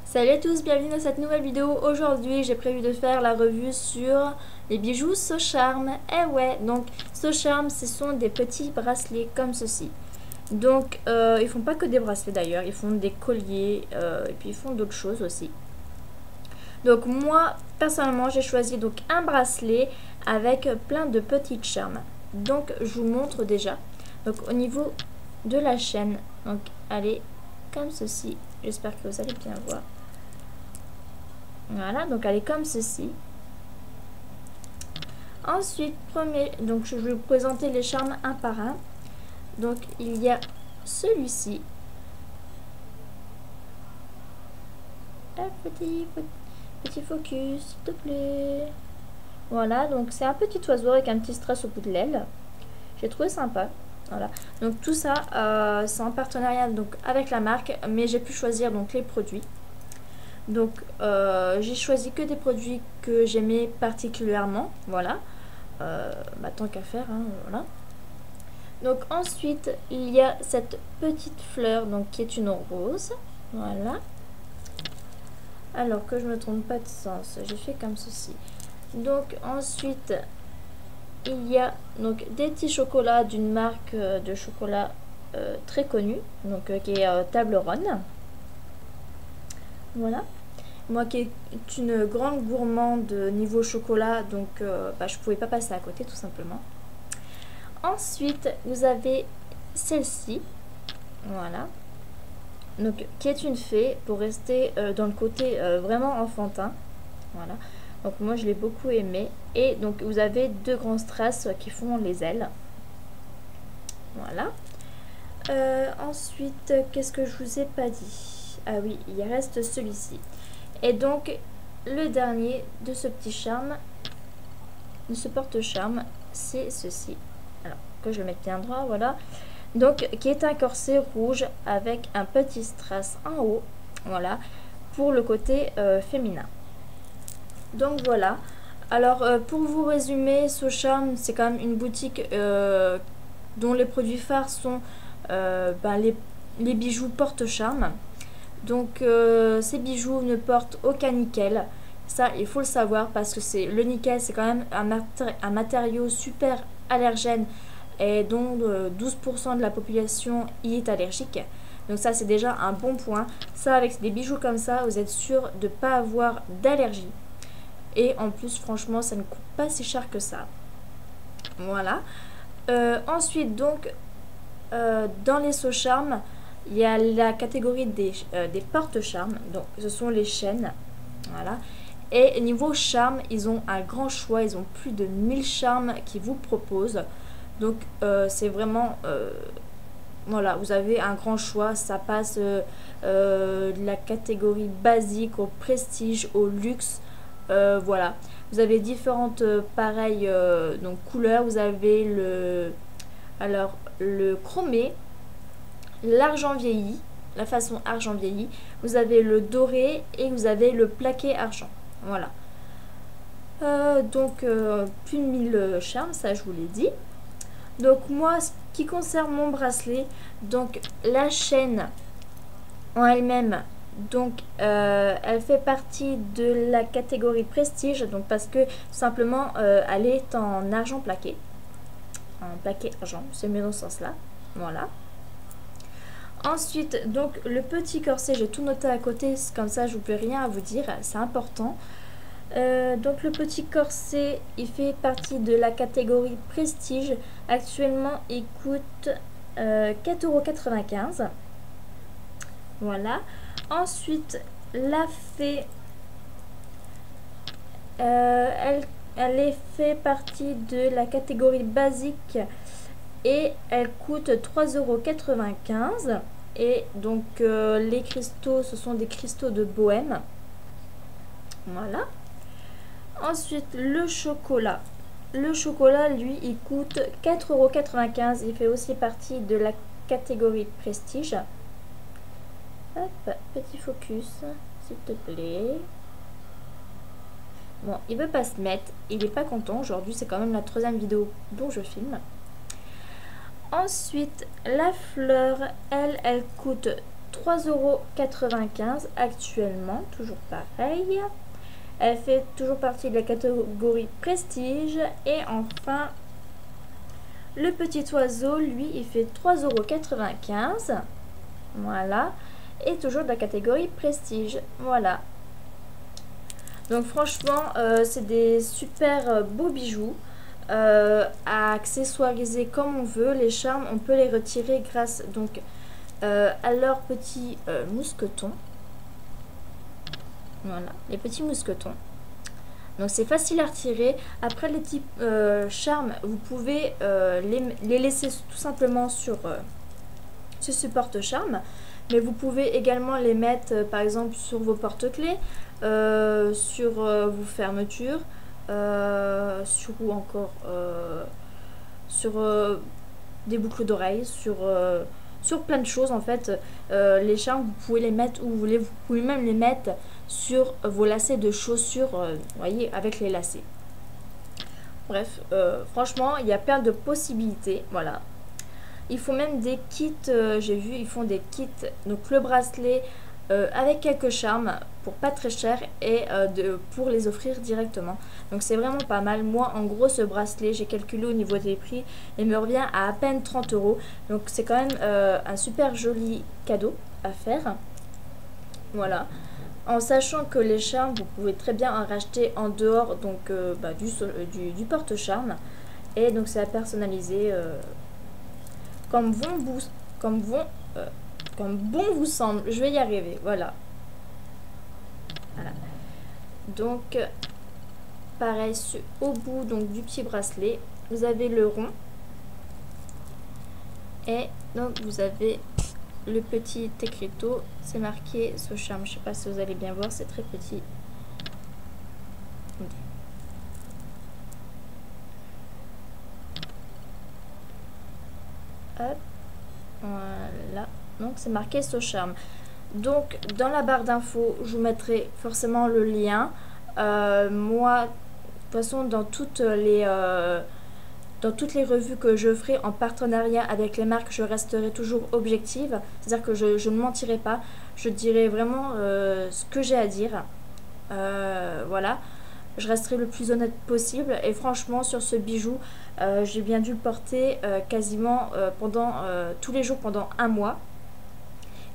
Salut à tous, bienvenue dans cette nouvelle vidéo. Aujourd'hui j'ai prévu de faire la revue sur les bijoux SoCharm. Eh ouais, donc SoCharm ce sont des petits bracelets comme ceci. Donc ils font pas que des bracelets d'ailleurs, ils font des colliers et puis ils font d'autres choses aussi. Donc moi personnellement j'ai choisi donc un bracelet avec plein de petites charmes. Donc je vous montre déjà. Donc au niveau de la chaîne, donc elle est comme ceci. J'espère que vous allez bien voir. Voilà, donc elle est comme ceci. Ensuite, donc je vais vous présenter les charmes un par un. Donc il y a celui-ci. Petit focus, s'il te plaît. Voilà, donc c'est un petit oiseau avec un petit strass au bout de l'aile. J'ai trouvé sympa. Voilà, donc tout ça, c'est en partenariat donc avec la marque, mais j'ai pu choisir donc les produits. Donc j'ai choisi que des produits que j'aimais particulièrement, voilà, tant qu'à faire, hein, voilà. Donc ensuite il y a cette petite fleur donc qui est une rose, voilà. Alors que je me trompe pas de sens, j'ai fait comme ceci. Donc ensuite il y a donc des petits chocolats d'une marque de chocolat très connue, donc qui est Toblerone, voilà. Moi qui est une grande gourmande niveau chocolat, donc je pouvais pas passer à côté tout simplement. Ensuite, vous avez celle-ci, voilà, donc qui est une fée pour rester dans le côté vraiment enfantin, voilà. Donc moi je l'ai beaucoup aimé. Et donc vous avez deux grands strass qui font les ailes, voilà. Ensuite, qu'est-ce que je vous ai pas dit? Ah oui, il reste celui-ci. Et donc le dernier de ce petit charme, de ce porte-charme, c'est ceci. Alors que je le mette bien droit, voilà. Donc qui est un corset rouge avec un petit strass en haut, voilà, pour le côté féminin. Donc voilà. Alors pour vous résumer, SoCharm c'est quand même une boutique dont les produits phares sont les bijoux porte-charme. Donc ces bijoux ne portent aucun nickel. Ça il faut le savoir parce que le nickel c'est quand même un matériau super allergène et dont 12% de la population y est allergique. Donc ça c'est déjà un bon point. Ça avec des bijoux comme ça vous êtes sûr de ne pas avoir d'allergie. Et en plus franchement ça ne coûte pas si cher que ça. Voilà. Ensuite donc dans les SoCharm, il y a la catégorie des porte-charmes, donc ce sont les chaînes, voilà. Et niveau charme, ils ont un grand choix, ils ont plus de 1000 charmes qu'ils vous proposent. Donc c'est vraiment, voilà, vous avez un grand choix, ça passe de la catégorie basique au prestige, au luxe, voilà. Vous avez différentes pareilles donc couleurs, vous avez le chromé, l'argent vieilli, la façon argent vieilli, vous avez le doré et vous avez le plaqué argent, voilà. Donc plus de 1000 charmes, ça je vous l'ai dit. Donc moi ce qui concerne mon bracelet, donc la chaîne en elle-même, donc elle fait partie de la catégorie prestige, donc parce que simplement elle est en argent plaqué, argent, c'est mieux dans ce sens là, voilà. Ensuite, donc le petit corset, j'ai tout noté à côté, comme ça je vous peux rien à vous dire, c'est important. Donc le petit corset, il fait partie de la catégorie prestige. Actuellement, il coûte 4,95 €. Voilà. Ensuite, la fée, elle fait partie de la catégorie basique. Et elle coûte 3,95 €. Et donc les cristaux, ce sont des cristaux de bohème. Voilà. Ensuite le chocolat. Le chocolat, lui, il coûte 4,95 €. Il fait aussi partie de la catégorie prestige. Hop, petit focus, s'il te plaît. Bon, il veut pas se mettre. Il est pas content. Aujourd'hui, c'est quand même la 3e vidéo dont je filme. Ensuite, la fleur, elle coûte 3,95 € actuellement, toujours pareil. Elle fait toujours partie de la catégorie prestige. Et enfin, le petit oiseau, lui, il fait 3,95 €. Voilà. Et toujours de la catégorie prestige. Voilà. Donc franchement, c'est des super beaux bijoux. À accessoiriser comme on veut. Les charmes, on peut les retirer grâce donc à leurs petits mousquetons. Voilà, les petits mousquetons. Donc c'est facile à retirer. Après les petits charmes, vous pouvez les laisser tout simplement sur ce porte-charme. Mais vous pouvez également les mettre par exemple sur vos porte-clés, sur vos fermetures, sur ou encore sur des boucles d'oreilles, sur plein de choses en fait. Les charmes, vous pouvez les mettre où vous voulez. Vous pouvez même les mettre sur vos lacets de chaussures, vous voyez, avec les lacets. Bref, franchement, il y a plein de possibilités. Voilà. Il faut même des kits, j'ai vu, ils font des kits. Donc le bracelet avec quelques charmes pour pas très cher et pour les offrir directement. Donc c'est vraiment pas mal. Moi en gros ce bracelet, j'ai calculé au niveau des prix, il me revient à peine 30 €. Donc c'est quand même un super joli cadeau à faire. Voilà. En sachant que les charmes, vous pouvez très bien en racheter en dehors donc, du porte-charme. Et donc c'est à personnaliser comme bon vous semble. Je vais y arriver, voilà. Voilà. Donc pareil, au bout donc du petit bracelet, vous avez le rond. Et donc vous avez le petit écriteau, c'est marqué ce charme. Je sais pas si vous allez bien voir, c'est très petit. Hop, voilà. Donc c'est marqué ce charme. Donc dans la barre d'infos, je vous mettrai forcément le lien. Moi, de toute façon, dans toutes les revues que je ferai en partenariat avec les marques, je resterai toujours objective. C'est-à-dire que je ne mentirai pas. Je dirai vraiment ce que j'ai à dire. Voilà. Je resterai le plus honnête possible. Et franchement, sur ce bijou, j'ai bien dû le porter quasiment pendant tous les jours pendant un mois.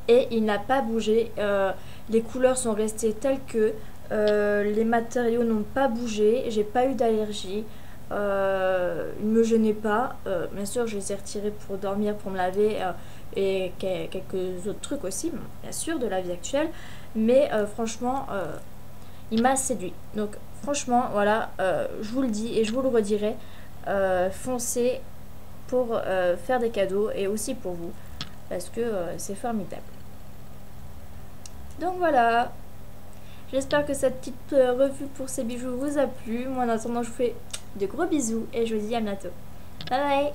Et il n'a pas bougé. Les couleurs sont restées telles que. Les matériaux n'ont pas bougé. J'ai pas eu d'allergie. Il ne me gênait pas. Bien sûr, je les ai retirés pour dormir, pour me laver et quelques autres trucs aussi, bien sûr, de la vie actuelle. Mais franchement, il m'a séduit. Donc franchement, voilà, je vous le dis et je vous le redirai. Foncez pour faire des cadeaux et aussi pour vous. Parce que c'est formidable. Donc voilà. J'espère que cette petite revue pour ces bijoux vous a plu. Moi en attendant, je vous fais de gros bisous et je vous dis à bientôt. Bye bye.